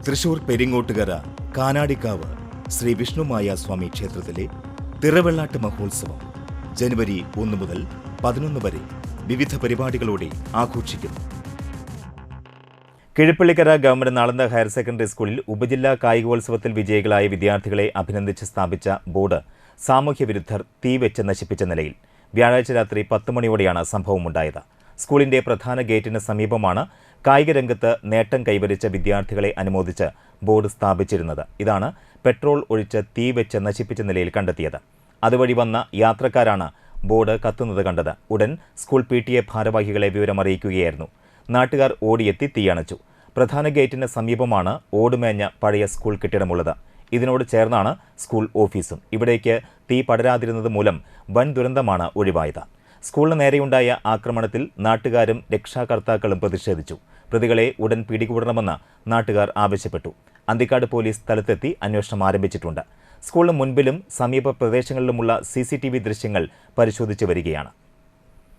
തൃശൂർ പെരിങ്ങോട്ടുകര കാനാടിക്കാവ് ശ്രീ വിഷ്ണുമായ സ്വാമി ക്ഷേത്രത്തിലെ തിറവെള്ളാട്ട് മഹോത്സവം ജനുവരി 1 മുതൽ 11 വരെ വിവിധ പരിപാടികളോടെ ആഘോഷിക്കുന്നു. കിഴപ്പള്ളിക്കര ഗവൺമെന്റ് നാളന്ത ഹയർ സെക്കൻഡറി സ്കൂളിൽ ഉപജില്ലാ കായികോത്സവത്തിൽ വിജയികളായ വിദ്യാർത്ഥികളെ അഭിനന്ദിച്ച് സ്ഥാപിച്ച ബോർഡ് സാമൂഹ്യവിരുദ്ധർ തീവെച്ച് നശിപ്പിച്ച നിലയിൽ വ്യാഴാഴ്ച രാത്രി 10 മണിയോടെയാണ് സംഭവമുണ്ടായത്. സ്കൂളിന്റെ പ്രധാന ഗേറ്റിന് സമീപമാണ് കായിക രംഗത്ത് നേട്ടം കൈവരിച്ച വിദ്യാർത്ഥികളെ അനുമോദിച്ച് ബോർഡ് സ്ഥാപിച്ചിരുന്നത്. ഇതാണ് പെട്രോൾ ഒഴിച്ച് തീവെച്ച് നശിപ്പിച്ച നിലയിൽ കണ്ടെത്തിയത്. അതുവഴി വന്ന യാത്രക്കാരാണ് ബോർഡ് കത്തുന്നത് കണ്ടത്. ഉടൻ സ്കൂൾ PTA ഭാരവാഹികളെ വിവരമറിയിക്കുകയായിരുന്നു. നാട്ടുകാർ ഓടിയെത്തി തീയണച്ചു. പ്രധാന ഗേറ്റിന് സമീപമാണ് ഓടുമേഞ്ഞ പഴയ സ്കൂൾ കെട്ടിടമുള്ളത്. ഇതിനോട് ചേർന്നാണ് സ്കൂൾ ഓഫീസും. ഇവിടേക്ക് തീ പടരാതിരുന്നത് മൂലം വൻ ദുരന്തമാണ് ഒഴിവായത്. സ്കൂളിന് നേരെയുണ്ടായ ആക്രമണത്തിൽ നാട്ടുകാരും രക്ഷാകർത്താക്കളും പ്രതിഷേധിച്ചു. പ്രതികളെ ഉടൻ പിടികൂടണമെന്ന് നാട്ടുകാർ ആവശ്യപ്പെട്ടു. അന്തിക്കാട് പോലീസ് സ്ഥലത്തെത്തി അന്വേഷണം ആരംഭിച്ചിട്ടുണ്ട്. സ്കൂളിന് മുൻപിലും സമീപ പ്രദേശങ്ങളിലുമുള്ള CCTV ദൃശ്യങ്ങൾ പരിശോധിച്ചു വരികയാണ്.